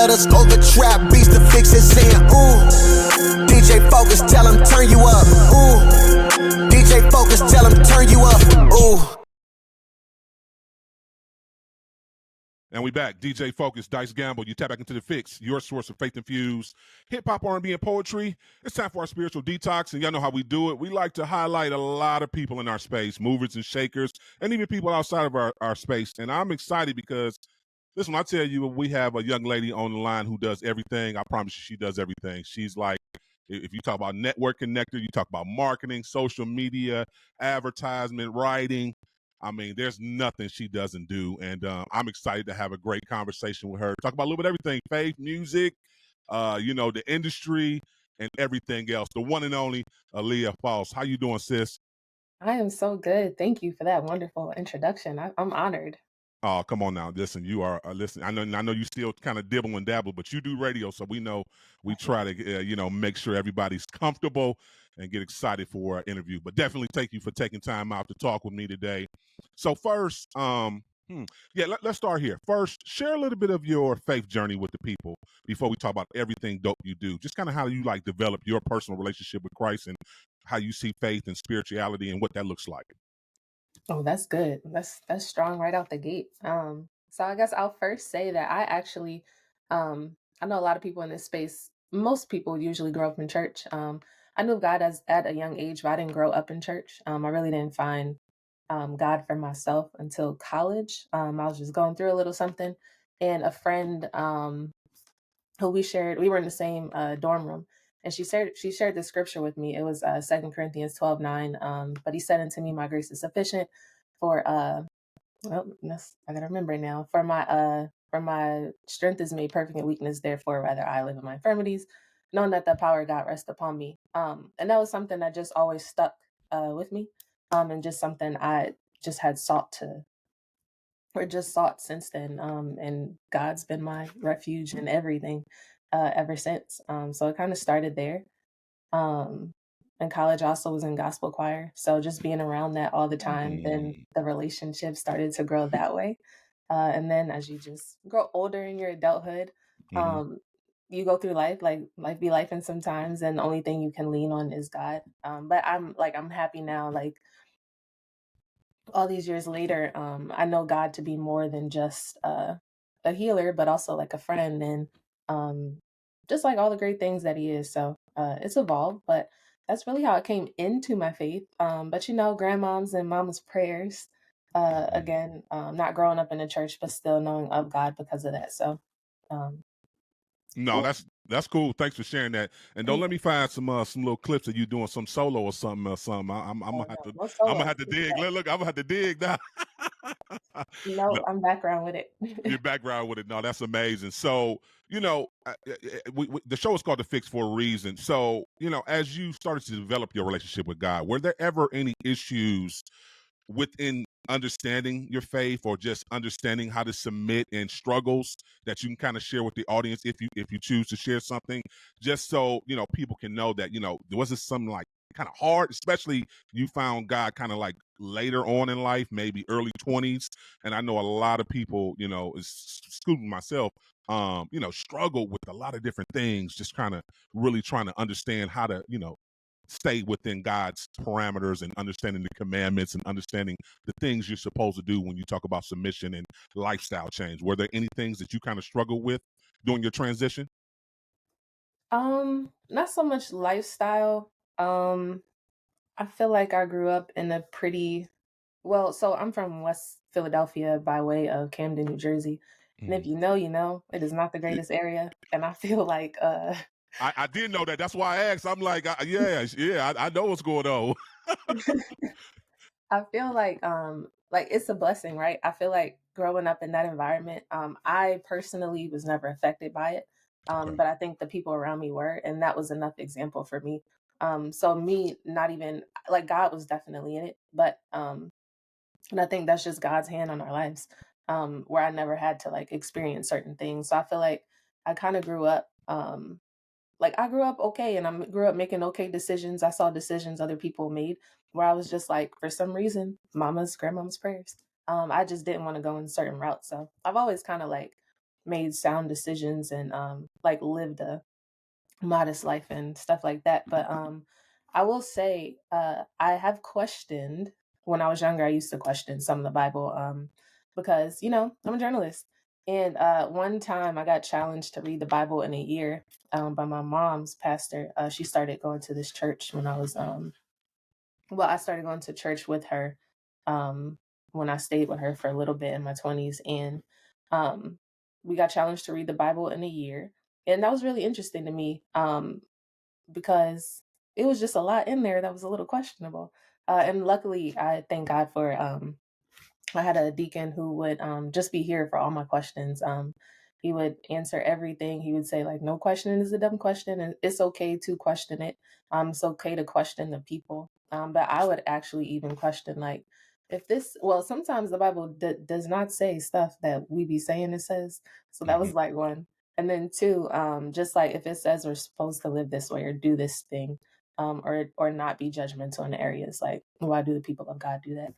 let us over trap beats. The Fixx is saying, ooh. DJ Focus, tell him turn you up. Ooh. DJ Focus, tell him turn you up. Ooh. And we back. DJ Focus, Dice Gamble. You tap back into the Fixx, your source of faith-infused hip-hop, R&B, and poetry. It's time for our spiritual detox, and y'all know how we do it. We like to highlight a lot of people in our space, movers and shakers, and even people outside of our space. And I'm excited because, listen, when I tell you we have a young lady on the line who does everything, I promise you she does everything. She's like, if you talk about network connector, you talk about marketing, social media, advertisement, writing, I mean, there's nothing she doesn't do, and I'm excited to have a great conversation with her. Talk about a little bit of everything, faith, music, the industry, and everything else. The one and only Aliya Faust. How you doing, sis? I am so good. Thank you for that wonderful introduction. I'm honored. Oh, come on now. Listen, you are listen. I know you still kind of dibble and dabble, but you do radio, so we know we try to make sure everybody's comfortable and get excited for our interview. But definitely thank you for taking time out to talk with me today. So first, let's start here. First, share a little bit of your faith journey with the people before we talk about everything dope you do. Just kind of how you like develop your personal relationship with Christ and how you see faith and spirituality and what that looks like. Oh, that's good. That's strong right out the gate. So I guess I'll first say that I actually, I know a lot of people in this space. Most people usually grow up in church. I knew God as at a young age, but I didn't grow up in church. I really didn't find God for myself until college. I was just going through a little something, and a friend who we were in the same dorm room, and she shared the scripture with me. It was 2 Corinthians 12:9. But he said unto me, my grace is sufficient for I gotta remember it now. For my strength is made perfect in weakness, therefore rather I live in my infirmities, knowing that the power of God rests upon me. And that was something that just always stuck with me. And just something I just had sought since then. And God's been my refuge and everything ever since. So it kind of started there. In college, I also was in gospel choir. So just being around that all the time, then the relationship started to grow that way. And then as you just grow older in your adulthood, you go through life, like life be life, and sometimes, and the only thing you can lean on is God. But I'm happy now, like all these years later, I know God to be more than just a healer, but also like a friend, and just like all the great things that He is. So it's evolved, but that's really how it came into my faith. But grandmoms and mama's prayers. Again, not growing up in the church, but still knowing of God because of that. So, No, that's cool. Thanks for sharing that. And don't let me find some little clips of you doing some solo or something. I'm gonna have to dig. Look, I'm gonna have to dig now. No, I'm background with it. Your background with it. No, that's amazing. So, the show is called The Fixx for a reason. So, as you started to develop your relationship with God, were there ever any issues within understanding your faith or just understanding how to submit and struggles that you can kind of share with the audience if you choose to share something, just so people can know that there wasn't something like kind of hard, especially you found God kind of like later on in life, maybe early 20s. And I know a lot of people, including myself, struggle with a lot of different things, just kind of really trying to understand how to stay within God's parameters and understanding the commandments and understanding the things you're supposed to do when you talk about submission and lifestyle change. Were there any things that you kind of struggled with during your transition? Not so much lifestyle. I feel like I grew up in a pretty well, so I'm from West Philadelphia by way of Camden, New Jersey. And if you know, it is not the greatest area. And I feel like I did know that. That's why I asked. I'm like, I know what's going on. I feel like it's a blessing, right? I feel like growing up in that environment, I personally was never affected by it. But I think the people around me were, and that was enough example for me. So me not even like God was definitely in it, but and I think that's just God's hand on our lives. Where I never had to like experience certain things. So I feel like I kind of grew up like I grew up okay, and I grew up making okay decisions. I saw decisions other people made where I was just like, for some reason, grandmama's prayers. I just didn't want to go in certain routes. So I've always kind of like made sound decisions and like lived a modest life and stuff like that. But I will say I have questioned when I was younger. I used to question some of the Bible because I'm a journalist. And one time I got challenged to read the Bible in a year by my mom's pastor. She started going to this church when I was I started going to church with her um, when I stayed with her for a little bit in my 20s. And um, we got challenged to read the Bible in a year. And that was really interesting to me because it was just a lot in there that was a little questionable. And luckily, I thank God for I had a deacon who would just be here for all my questions. He would answer everything. He would say, like, no question is a dumb question, and it's okay to question it. It's okay to question the people. But I would actually even question, like, if this, well, sometimes the Bible does not say stuff that we be saying it says. So that Hmm. was like one. And then two, just like if it says we're supposed to live this way or do this thing, or not be judgmental in areas, like, why do the people of God do that?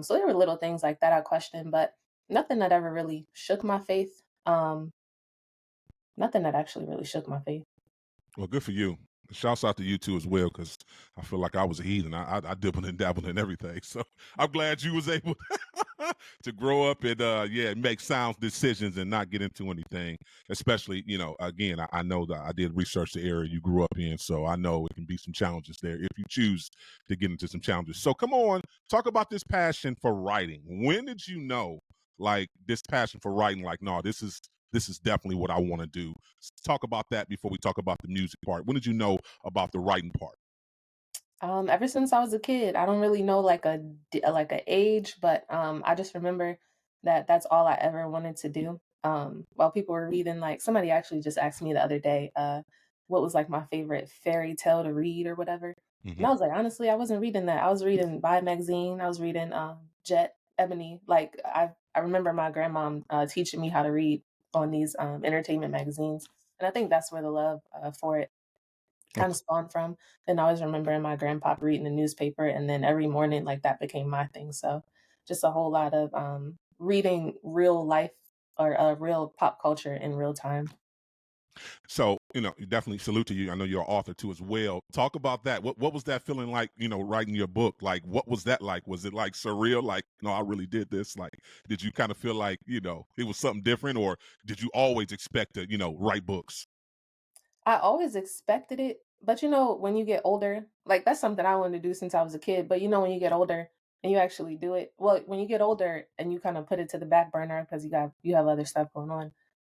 So there were little things like that I questioned, but nothing that ever really shook my faith. Nothing that actually really shook my faith. Well, good for you. Shouts out to you too as well, because I feel like I was a heathen. I dibbled and dabbled in everything. So I'm glad you was able to grow up and make sound decisions and not get into anything. Especially, again, I know that I did research the area you grew up in, so I know it can be some challenges there if you choose to get into some challenges. So come on, talk about this passion for writing. When did you know, like, this passion for writing? Like, no, this is definitely what I want to do. Talk about that before we talk about the music part. When did you know about the writing part? Ever since I was a kid, I don't really know like like a age, but I just remember that that's all I ever wanted to do. While people were reading, like somebody actually just asked me the other day, what was like my favorite fairy tale to read or whatever, and Hmm. I was like, honestly, I wasn't reading that. I was reading Vibe magazine. I was reading Jet, Ebony. Like I remember my grandmom teaching me how to read on these entertainment magazines, and I think that's where the love for it kind of Okay. spawned from. And I always remember my grandpa reading the newspaper, and then every morning, like that became my thing. So just a whole lot of reading real life or real pop culture in real time. So, definitely salute to you. I know you're an author too as well. Talk about that. What was that feeling like, writing your book? Like, what was that like? Was it like surreal? Like, no, I really did this. Like, did you kind of feel like, it was something different, or did you always expect to, write books? I always expected it, but when you get older, like that's something I wanted to do since I was a kid. But when you get older and you actually do it, well, when you get older and you kind of put it to the back burner because you have other stuff going on.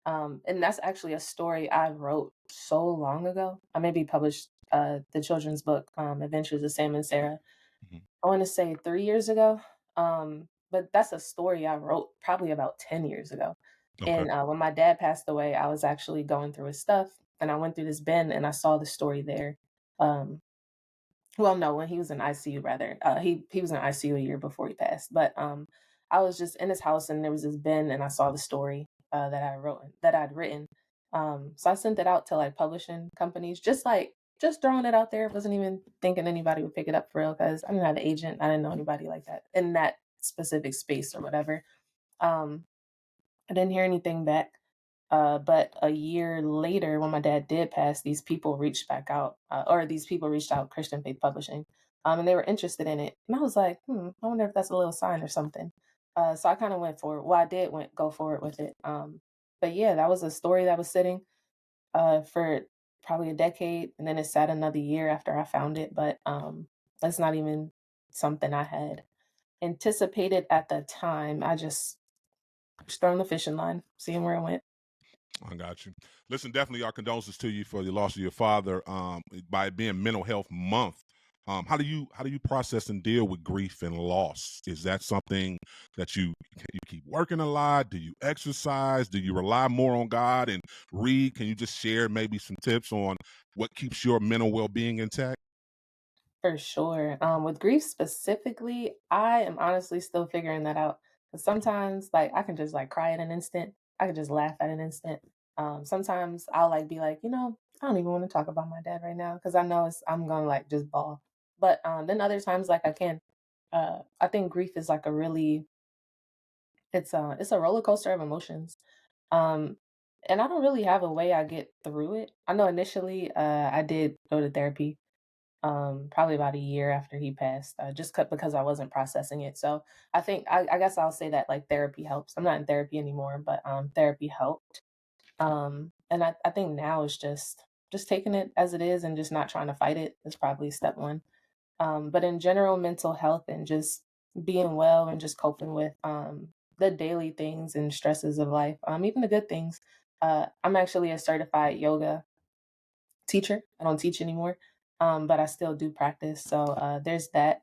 And that's actually a story I wrote so long ago. I maybe published the children's book, Adventures of Sam and Sarah, Mhm. I want to say 3 years ago. But that's a story I wrote probably about 10 years ago. Okay. And when my dad passed away, I was actually going through his stuff and I went through this bin and I saw the story there. Um, well, no, when he was in ICU, rather. He was in ICU a year before he passed. But I was just in his house and there was this bin and I saw the story that I'd written. So I sent it out to like publishing companies, just throwing it out there. Wasn't even thinking anybody would pick it up for real because I didn't have an agent. I didn't know anybody like that in that specific space or whatever. Um, I didn't hear anything back. But a year later, when my dad did pass, these people reached back out, or these people reached out, Christian Faith Publishing, and they were interested in it. And I was like, I wonder if that's a little sign or something. So I kind of went for it. Well, I did go forward with it. But yeah, that was a story that was sitting for probably a decade, and then it sat another year after I found it. But that's not even something I had anticipated at the time. I just thrown the fishing line, seeing where it went. I got you. Listen, definitely our condolences to you for the loss of your father. By it being Mental Health Month, how do you process and deal with grief and loss? Is that something that you keep working a lot? Do you exercise? Do you rely more on God and read? Can you just share maybe some tips on what keeps your mental well being intact? For sure. With grief specifically, I am honestly still figuring that out. 'Cause sometimes, like, I can just like cry at an instant. I can just laugh at an instant. Sometimes I'll like be like, I don't even want to talk about my dad right now because I know I'm gonna like just bawl. But then other times, like I can. I think grief is like a really it's a roller coaster of emotions. And I don't really have a way I get through it. I know initially, I did go to therapy, probably about a year after he passed, because I wasn't processing it. So I guess I'll say that like therapy helps. I'm not in therapy anymore, but therapy helped. And I think now it's just taking it as it is and just not trying to fight it is probably step one. But in general, mental health and just being well and just coping with the daily things and stresses of life, even the good things. I'm actually a certified yoga teacher. I don't teach anymore, but I still do practice. So there's that.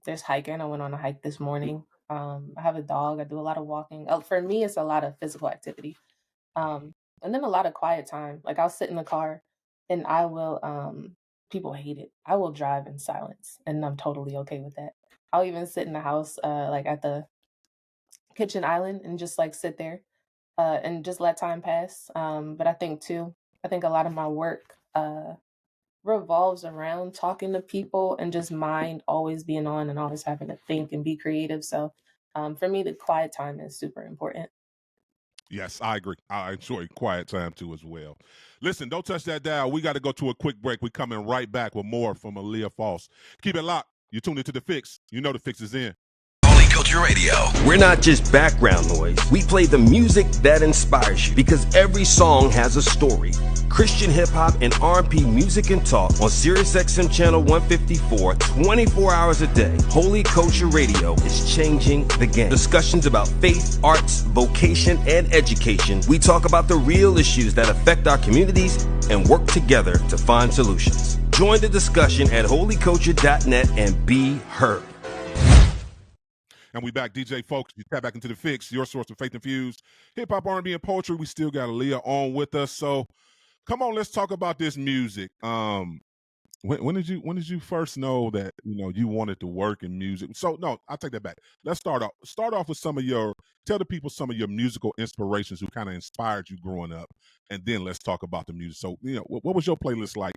There's hiking. I went on a hike this morning. I have a dog. I do a lot of walking. For me, it's a lot of physical activity. Um, and then a lot of quiet time. Like I'll sit in the car and I will people hate it. I will drive in silence and I'm totally okay with that. I'll even sit in the house like at the kitchen island and just like sit there and just let time pass. But I think too, I think a lot of my work revolves around talking to people and just mind always being on and always having to think and be creative. So for me, the quiet time is super important. Yes, I agree. I enjoy quiet time too as well. Listen, don't touch that dial. We got to go to a quick break. We're coming right back with more from Aliya Faust. Keep it locked. You're tuned into The Fixx. You know The Fixx is in. Only Culture Radio. We're not just background noise. We play the music that inspires you because every song has a story. Christian hip hop and R&B music and talk on Siriusxm channel 154, 24 hours a day. Holy Culture Radio is changing the game. Discussions about faith, arts, vocation, and education. We talk about the real issues that affect our communities and work together to find solutions. Join the discussion at holyculture.net and be heard. And we back, DJ folks. You tap back into The Fixx, your source of faith-infused hip-hop, R&B, and poetry. We still got Aliya on with us. So come on, let's talk about this music. When did you first know that you wanted to work in music? So no, I'll take that back. Let's start off with tell the people some of your musical inspirations who kind of inspired you growing up, and then let's talk about the music. So what was your playlist like?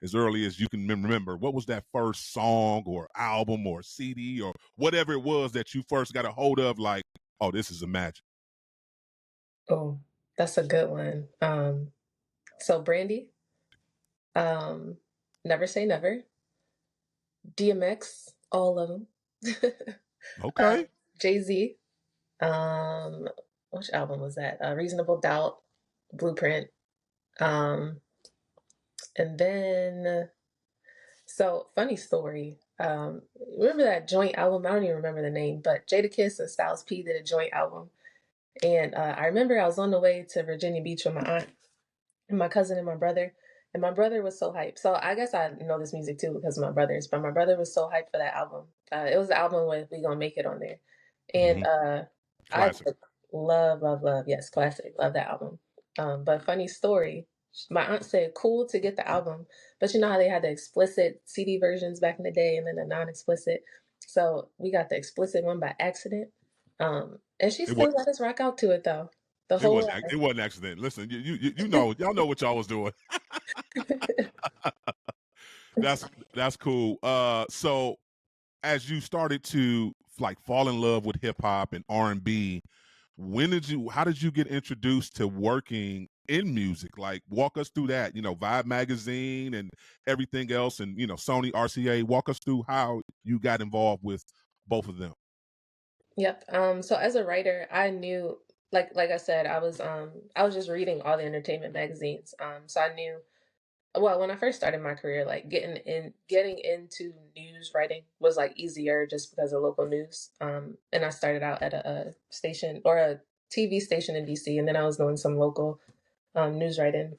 As early as you can remember, what was that first song or album or CD or whatever it was that you first got a hold of? Like, oh, this is a magic. Oh, that's a good one. So Brandy, um, Never Say Never, DMX, all of them. Okay. Jay-Z, um, which album was that? Reasonable Doubt, Blueprint, um, and then so funny story. Remember that joint album? I don't even remember the name, but Jadakiss and Styles P did a joint album, and I remember I was on the way to Virginia Beach with my aunt and my cousin and my brother. And my brother was so hyped. So I guess I know this music too because of my brothers. But my brother was so hyped for that album. It was the album with "We Gonna Make It" on there, and I Classic. love, love, love. Yes, classic. Love that album. But funny story. My aunt said, "Cool to get the album," but you know how they had the explicit CD versions back in the day, and then the non-explicit. So we got the explicit one by accident. And she It was. still let us rock out to it though. The It whole wasn't. It wasn't an accident. Listen, you know, y'all know what y'all was doing. That's cool. So as you started to like fall in love with hip hop and R&B, how did you get introduced to working in music? Like walk us through that, Vibe magazine and everything else and Sony RCA. Walk us through how you got involved with both of them. Yep. So as a writer, I knew like I said, I was just reading all the entertainment magazines. So I knew well, when I first started my career, like getting into news writing was like easier just because of local news. And I started out at a station or a TV station in DC, and then I was doing some local news writing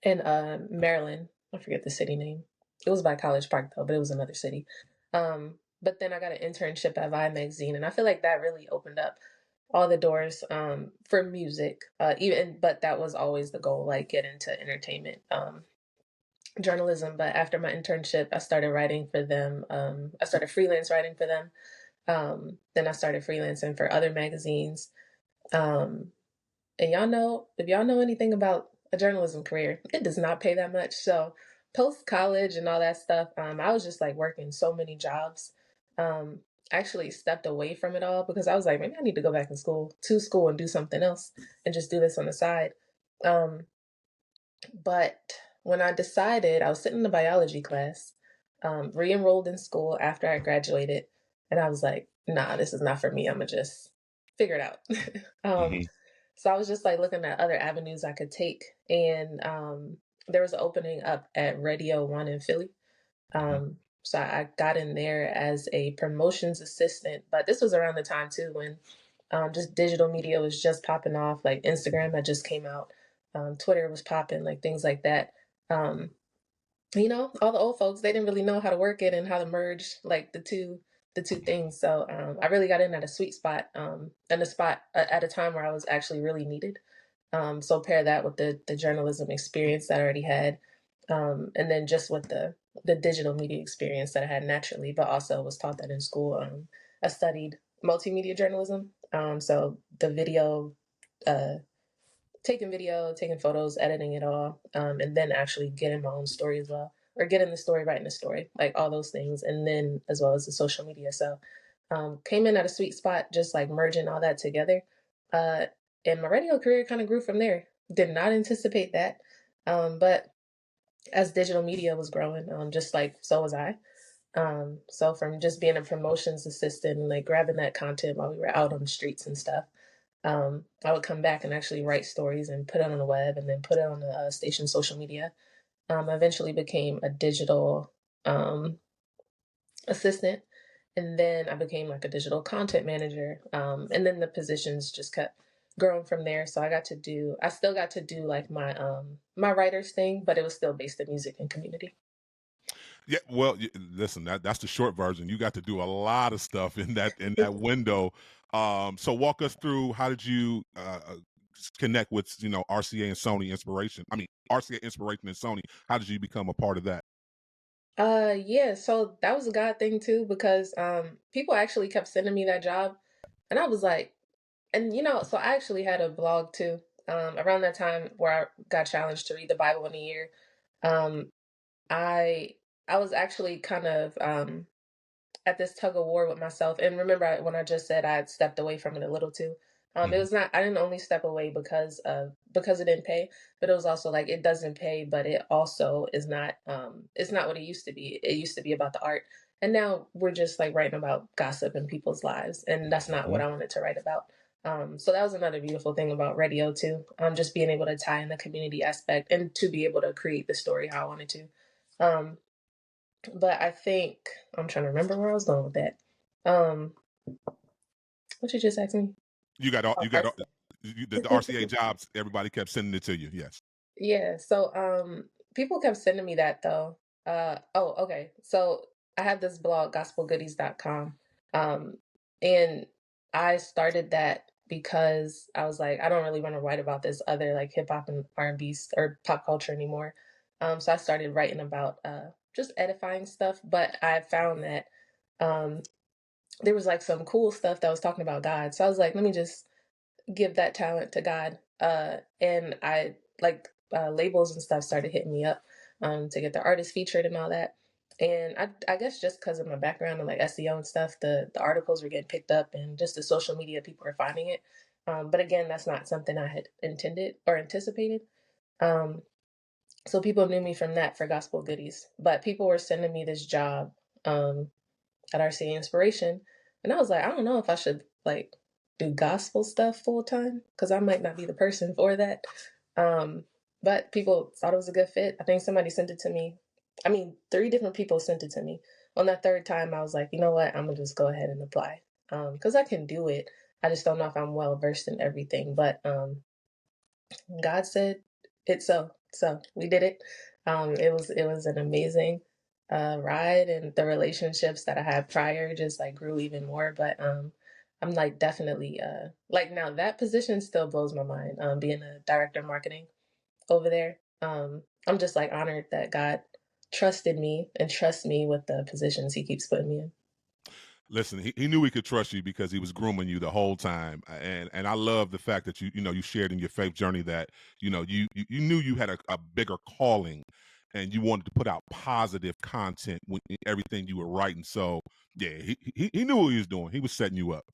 in Maryland. I forget the city name. It was by College Park though, but it was another city. But then I got an internship at Vibe magazine, and I feel like that really opened up all the doors for music. But that was always the goal, like get into entertainment journalism. But after my internship, I started writing for them. I started freelance writing for them. Then I started freelancing for other magazines. Um, and if y'all know anything about a journalism career, it does not pay that much. So post college and all that stuff, I was just like working so many jobs. actually stepped away from it all because I was like, maybe I need to go back to school and do something else and just do this on the side. Um, but when I decided, I was sitting in a biology class, re-enrolled in school after I graduated, and I was like, nah, this is not for me. I'm gonna just figure it out. um, Hmm. so I was just like looking at other avenues I could take, and there was an opening up at Radio One in Philly. Hmm. So I got in there as a promotions assistant, but this was around the time too when just digital media was just popping off. Like Instagram had just came out, Twitter was popping, like things like that. Um, all the old folks, they didn't really know how to work it and how to merge like the two things. So I really got in at a sweet spot, and a spot at a time where I was actually really needed. So pair that with the journalism experience that I already had, and then just with the digital media experience that I had naturally, but also was taught that in school. I studied multimedia journalism, so the uh, taking photos, editing it all, and then actually getting my own story as well, or getting the story, writing the story, like all those things, and then as well as the social media. So came in at a sweet spot, just like merging all that together. Uh, and my radio career kind of grew from there. Did not anticipate that. But as digital media was growing, just like so was I. So from just being a promotions assistant and like grabbing that content while we were out on the streets and stuff, I would come back and actually write stories and put it on the web and then put it on the station social media. I eventually became a digital um, assistant, and then I became like a digital content manager. And then the positions just kept growing from there. So I still got to do like my writer's thing, but it was still based in music and community. Yeah, well, listen, that's the short version. You got to do a lot of stuff in that window. So walk us through, how did you connect with RCA and Sony Inspiration? I mean, RCA Inspiration and Sony. How did you become a part of that? Yeah, so that was a God thing too, because people actually kept sending me that job, and I was like, and so I actually had a blog too, around that time where I got challenged to read the Bible in a year. Um, I I was actually kind of at this tug of war with myself. And remember, when I just said I had stepped away from it a little too. It Hmm. was not. I didn't only step away because it didn't pay, but it was also like it doesn't pay, but it also is not. It's not what it used to be. It used to be about the art, and now we're just like writing about gossip in people's lives, and that's not what Hmm. I wanted to write about. So that was another beautiful thing about radio too. Just being able to tie in the community aspect and to be able to create the story how I wanted to. Um, but I think I'm trying to remember where I was going with that. Um, what you just asked me? You got all Oh, you got all, the RCA jobs. Everybody kept sending it to you. Yes. yeah. So people kept sending me that though. Oh, okay. So I have this blog, gospelgoodies.com. Um, and I started that because I was like, I don't really want to write about this other like hip hop and R&B or pop culture anymore. So I started writing about just edifying stuff, but I found that um there was like some cool stuff that was talking about God. So I was like, let me just give that talent to God. And I like labels and stuff started hitting me up to get the artist featured and all that. And I guess just because of my background and like SEO and stuff, the articles were getting picked up and just the social media people were finding it. But again, that's not something I had intended or anticipated. Um, so people knew me from that for Gospel Goodies. But people were sending me this job um, at RCA Inspiration. And I was like, I don't know if I should like do gospel stuff full time because I might not be the person for that. Um, but people thought it was a good fit. I think somebody sent it to me. I mean, 3 different people sent it to me. On that third time, I was like, you know what? I'm gonna just go ahead and apply because I can do it. I just don't know if I'm well versed in everything. But God said it so we did it. It was an amazing ride, and the relationships that I had prior just like grew even more. But I'm like definitely like now that position still blows my mind. Being a director of marketing over there, I'm just like honored that God trusted me and trusts me with the positions He keeps putting me in. Listen, he knew he could trust you because he was grooming you the whole time, and I love the fact that you shared in your faith journey that you knew you had a bigger calling, and you wanted to put out positive content with everything you were writing. So yeah, he knew what he was doing. He was setting you up.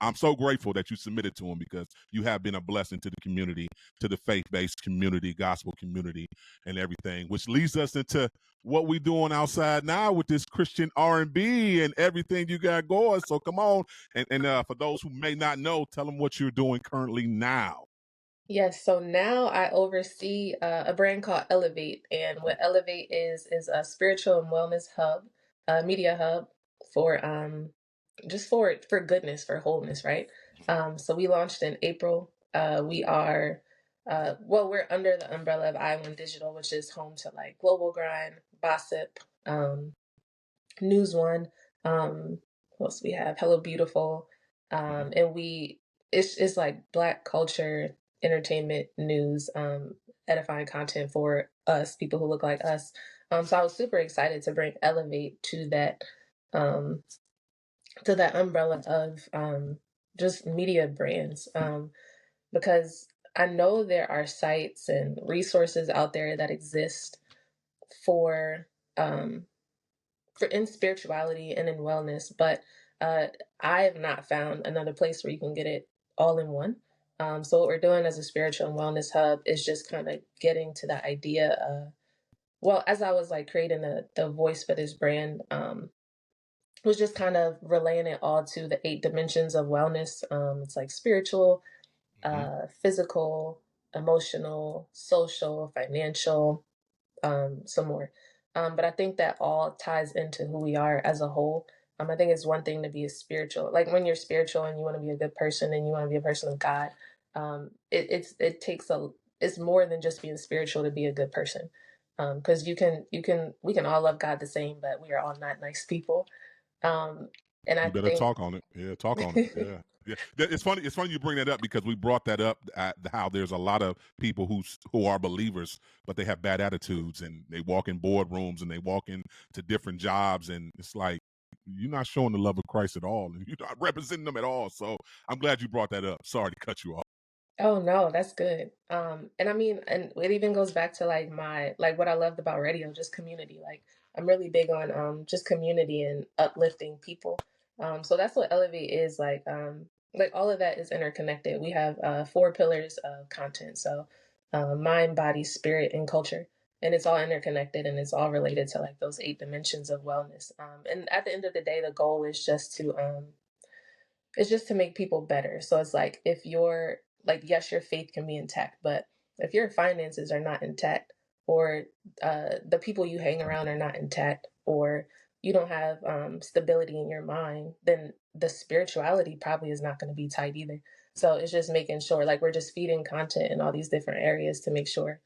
I'm so grateful that you submitted to him, because you have been a blessing to the community, to the faith-based community, gospel community, and everything, which leads us into what we doing outside now with this Christian R&B and everything you got going. So come on, and for those who may not know, tell them what you're doing currently now. Yes, so now I oversee a brand called Elevate, and what Elevate is a spiritual and wellness hub, a media hub for just for goodness, for wholeness, right? So we launched in April. We are we're under the umbrella of I1 Digital, which is home to like Global Grind, Gossip, News One. What else we have? Hello Beautiful, and it's like Black culture, entertainment, news, edifying content for us, people who look like us. So I was super excited to bring Elevate um, to that umbrella of just media brands, because I know there are sites and resources out there that exist for um, in spirituality and in wellness, but I have not found another place where you can get it all in one. So what we're doing as a spiritual and wellness hub is just kind of getting to the idea of, well, as I was like creating the voice for this brand, was just kind of relaying it all to the 8 dimensions of wellness. It's like spiritual, physical, emotional, social, financial, some more. But I think that all ties into who we are as a whole. I think it's one thing to be a spiritual, like when you're spiritual and you want to be a good person and you want to be a person of God. It's more than just being spiritual to be a good person. Because we can all love God the same, but we are all not nice people. And I You better think talk on it. Yeah, talk on it. Yeah. Yeah, it's funny. It's funny you bring that up, because we brought that up at how there's a lot of people who are believers, but they have bad attitudes, and they walk in boardrooms and they walk into different jobs, and it's like you're not showing the love of Christ at all, and you're not representing them at all. So I'm glad you brought that up. Sorry to cut you off. Oh no, that's good. And I mean, and it even goes back to like what I loved about radio, just community. Like I'm really big on just community and uplifting people. So that's what Elevate is like all of that is interconnected. We have 4 pillars of content. So mind, body, spirit, and culture. And it's all interconnected and it's all related to like those 8 dimensions of wellness. And at the end of the day, the goal is just to make people better. So it's like if you're like, yes, your faith can be intact, but if your finances are not intact, or the people you hang around are not intact, or you don't have stability in your mind, then the spirituality probably is not going to be tight either. So it's just making sure, like, we're just feeding content in all these different areas to make sure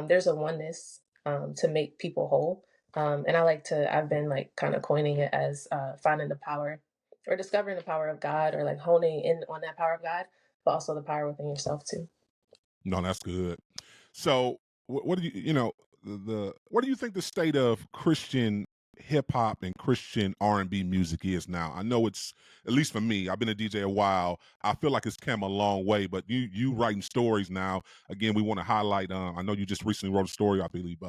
there's a oneness to make people whole. And I've been like kind of coining it as finding the power or discovering the power of God, or like honing in on that power of God, but also the power within yourself too. No, that's good. So, what do what do you think the state of Christian hip hop and Christian R&B music is now? I know it's, at least for me, I've been a DJ a while. I feel like it's come a long way, but you writing stories now. Again, we want to highlight. I know you just recently wrote a story. I believe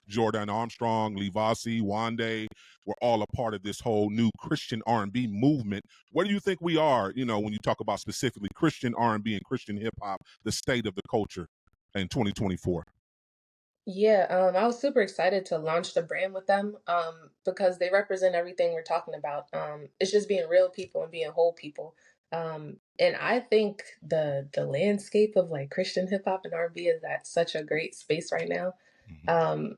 Jordan Armstrong, Lee Vossi, Wande were all a part of this whole new Christian R&B movement. Where do you think we are? When you talk about specifically Christian R&B and Christian hip hop, the state of the culture in 2024. Yeah, I was super excited to launch the brand with them because they represent everything we're talking about. It's just being real people and being whole people. And I think the landscape of like Christian hip hop and R&B is at such a great space right now. Um,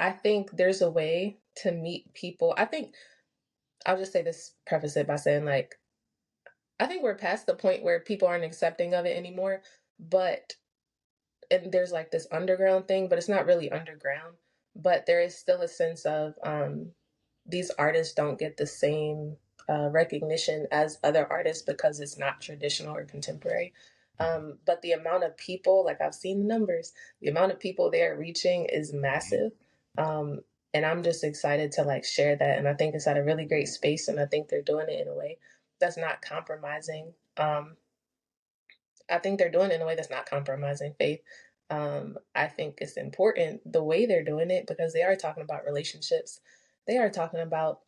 I think there's a way to meet people. I'll just say this, preface it by saying like, I think we're past the point where people aren't accepting of it anymore, but and there's like this underground thing, but it's not really underground. But there is still a sense of these artists don't get the same recognition as other artists because it's not traditional or contemporary. But the amount of people, like I've seen the numbers, the amount of people they're reaching is massive. And I'm just excited to like share that. And I think it's at a really great space. And I think they're doing it in a way that's not compromising. I think they're doing it in a way that's not compromising faith. I think it's important the way they're doing it, because they are talking about relationships. They are talking about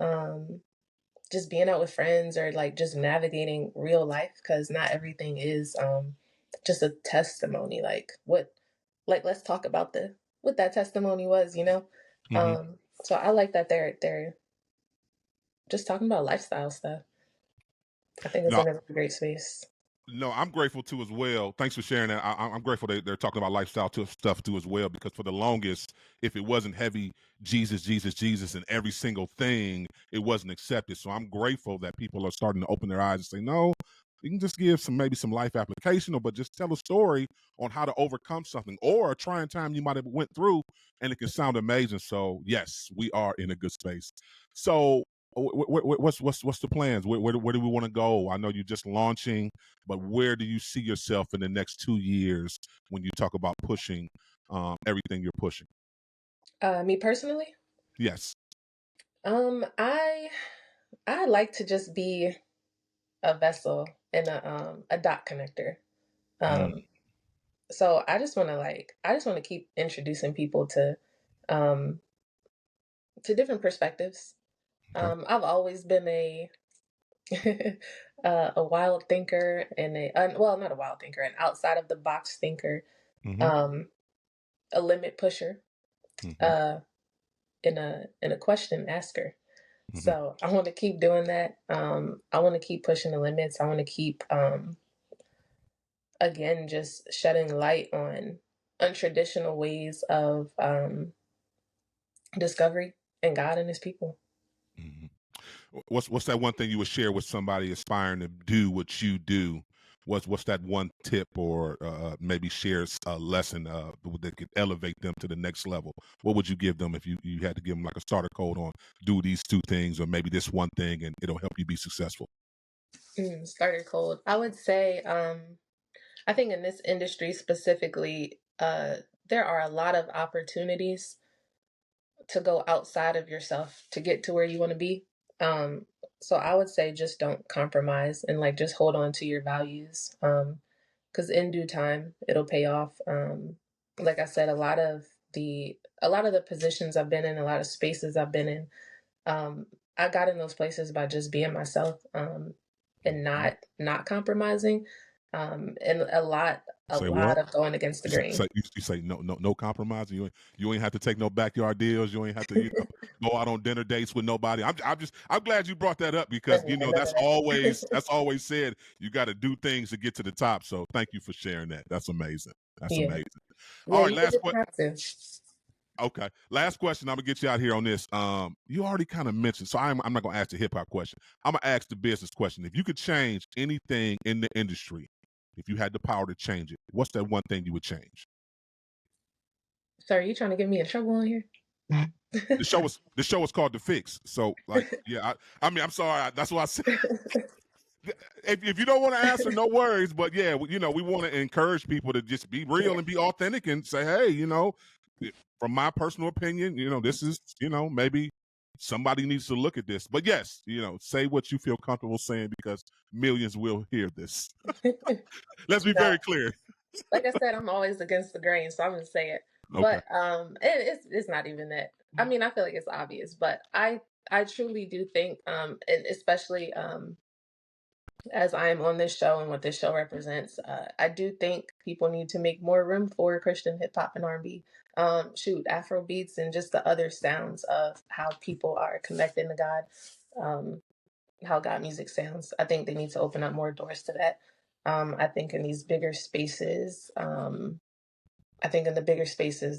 just being out with friends, or like just navigating real life, because not everything is just a testimony. Like let's talk about what that testimony was, you know. Mm-hmm. So I like that they're just talking about lifestyle stuff. I think it's No, in a great space. no, I'm grateful too as well. Thanks for sharing that. I'm grateful they're talking about lifestyle stuff too as well, because for the longest, if it wasn't heavy Jesus, Jesus, Jesus, and every single thing, it wasn't accepted. So I'm grateful that people are starting to open their eyes and say, no, you can just give maybe some life application, but just tell a story on how to overcome something or a trying time you might have went through, and it can sound amazing. So yes, we are in a good space. So what's the plans? Where do we want to go? I know you're just launching, but where do you see yourself in the next 2 years when you talk about pushing everything you're pushing? Me personally, Yes. I like to just be a vessel and a dot connector. Mm. So I just want to keep introducing people um to different perspectives. Okay. I've always been a a wild thinker, and well, not a wild thinker, an outside of the box thinker, Mm-hmm. um, a limit pusher, Mm-hmm. and a question asker. Mm-hmm. So I want to keep doing that. I want to keep pushing the limits. I want to keep again just shedding light on untraditional ways of discovery and God and His people. Mm-hmm. What's that one thing you would share with somebody aspiring to do what you do? What's that one tip, or maybe share a lesson that could elevate them to the next level? What would you give them if you had to give them like a starter code on do these 2 things, or maybe this one thing, and it'll help you be successful? Starter code. I would say, I think in this industry specifically, there are a lot of opportunities to go outside of yourself to get to where you want to be. So I would say just don't compromise, and like just hold on to your values. Because in due time it'll pay off. Like I said, a lot of the positions I've been in, a lot of spaces I've been in, I got in those places by just being myself, and not compromising, and a lot Say what? of going against the grain. You say no compromise. You ain't have to take no backyard deals. You ain't have to go out on dinner dates with nobody. I'm glad you brought that up, because Yeah, none that's of that. always said, you got to do things to get to the top. So thank you for sharing that. That's amazing. That's Yeah, amazing. yeah, All right, you just have to. okay, last question. I'm gonna get you out here on this. You already kind of mentioned, so I'm not gonna ask the hip hop question. I'm gonna ask the business question. If you could change anything in the industry, if you had the power to change it, what's that one thing you would change? Sorry, you trying to get me in trouble on here? The show was called The Fixx. So like, yeah, I mean, I'm sorry. That's why I said. If you don't want to answer, no worries. But yeah, we want to encourage people to just be real and be authentic and say, hey, from my personal opinion, this is, maybe somebody needs to look at this. But yes, say what you feel comfortable saying, because millions will hear this. Let's be very clear. Like I said, I'm always against the grain, so I'm gonna say it. Okay. But it's not even that. I mean, I feel like it's obvious, but I truly do think, and especially as I'm on this show and what this show represents, I do think people need to make more room for Christian hip hop and R&B. Afro beats, and just the other sounds of how people are connecting to God, how God music sounds. I think they need to open up more doors to that. I think in these bigger spaces,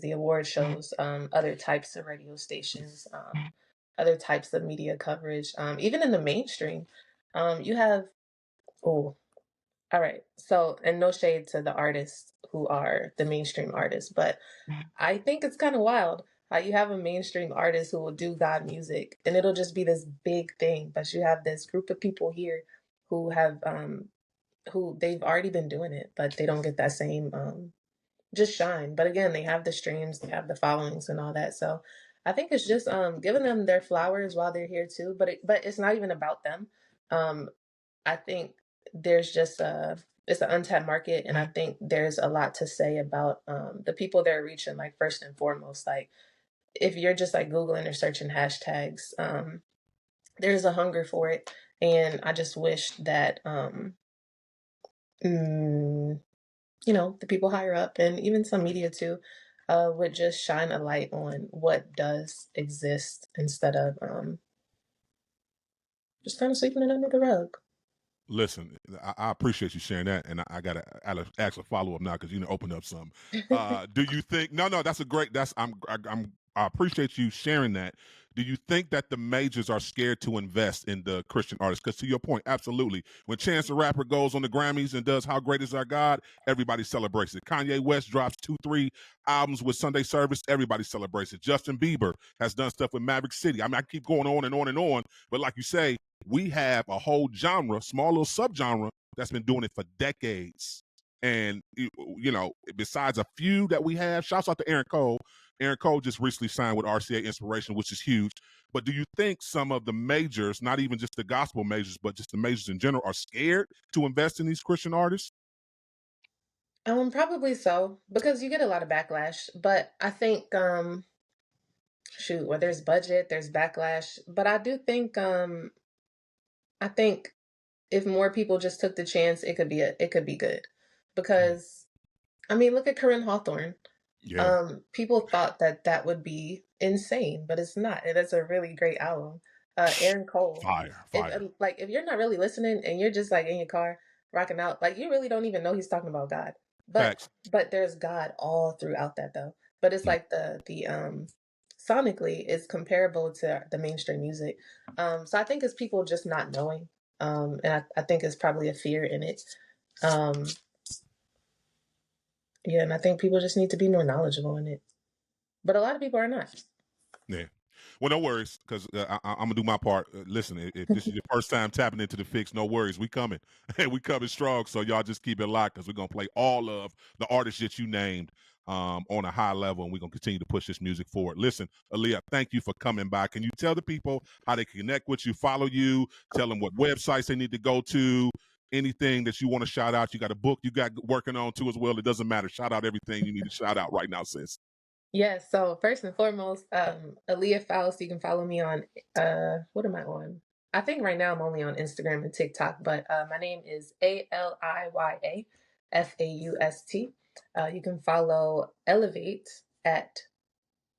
the award shows, other types of radio stations, other types of media coverage, even in the mainstream, you have, oh, all right. So, and no shade to the artists who are the mainstream artists, but I think it's kind of wild how you have a mainstream artist who will do God music, and it'll just be this big thing. But you have this group of people here who have, who they've already been doing it, but they don't get that same, just shine. But again, they have the streams, they have the followings and all that. So I think it's just, giving them their flowers while they're here too. But it's not even about them. I think there's just it's an untapped market, and I think there's a lot to say about the people they're reaching. Like first and foremost, like if you're just like Googling or searching hashtags, there's a hunger for it, and I just wish that the people higher up and even some media too would just shine a light on what does exist instead of just kind of sweeping it under the rug. Listen, I appreciate you sharing that, and I gotta ask a follow up now because you opened up some. Do you think? No, that's a great. I appreciate you sharing that. Do you think that the majors are scared to invest in the Christian artists? Because to your point, absolutely. When Chance the Rapper goes on the Grammys and does "How Great Is Our God," everybody celebrates it. Kanye West drops 2-3 albums with Sunday Service, everybody celebrates it. Justin Bieber has done stuff with Maverick City. I mean, I keep going on and on and on, but like you say, we have a whole genre, small little subgenre that's been doing it for decades. And, besides a few that we have, shouts out to Aaron Cole. Aaron Cole just recently signed with RCA Inspiration, which is huge. But do you think some of the majors, not even just the gospel majors, but just the majors in general, are scared to invest in these Christian artists? Probably so, because you get a lot of backlash. But I think, where there's budget, there's backlash. But I do think, I think if more people just took the chance, it could be good. Because, I mean, look at Corinne Hawthorne. Yeah. People thought that would be insane, but it's not. It is a really great album. Aaron Cole. Fire. If you're not really listening and you're just like in your car rocking out, like you really don't even know he's talking about God. Facts. But there's God all throughout that though. But it's like the sonically is comparable to the mainstream music. So I think it's people just not knowing. And I think it's probably a fear in it. Yeah, and I think people just need to be more knowledgeable in it. But a lot of people are not. Yeah. Well, no worries, because I'm going to do my part. Listen, if this is your first time tapping into the Fixx, no worries. We coming. And we coming strong, so y'all just keep it locked because we're going to play all of the artists that you named on a high level, and we're going to continue to push this music forward. Listen, Aliya, thank you for coming by. Can you tell the people how they can connect with you, follow you, tell them what websites they need to go to, anything that you want to shout out? You got a book you got working on too as well. It doesn't matter. Shout out everything you need to shout out right now, sis. Yes. So first and foremost, Aliya Faust. You can follow me on. What am I on? I think right now I'm only on Instagram and TikTok, but my name is Aliya Faust. You can follow Elevate at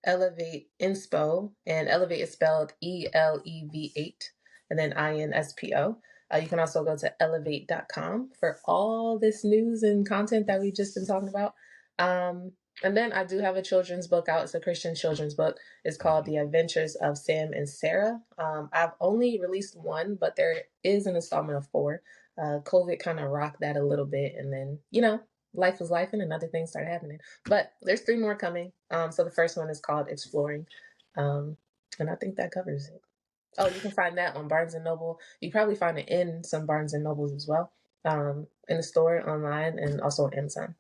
Elevate Inspo, and Elevate is spelled ELEV8 and then INSPO. You can also go to elevate.com for all this news and content that we've just been talking about. And then I do have a children's book out. It's a Christian children's book. It's called The Adventures of Sam and Sarah. I've only released one, but there is an installment of 4. COVID kind of rocked that a little bit. And then, life was life and other things started happening. But there's 3 more coming. So the first one is called Exploring. And I think that covers it. Oh, you can find that on Barnes & Noble. You probably find it in some Barnes & Nobles as well, in the store, online, and also on Amazon.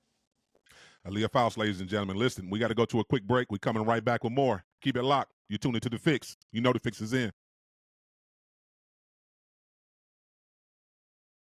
Aliya Faust, ladies and gentlemen. Listen, we got to go to a quick break. We're coming right back with more. Keep it locked. You're tuned into The Fixx. You know The Fixx is in.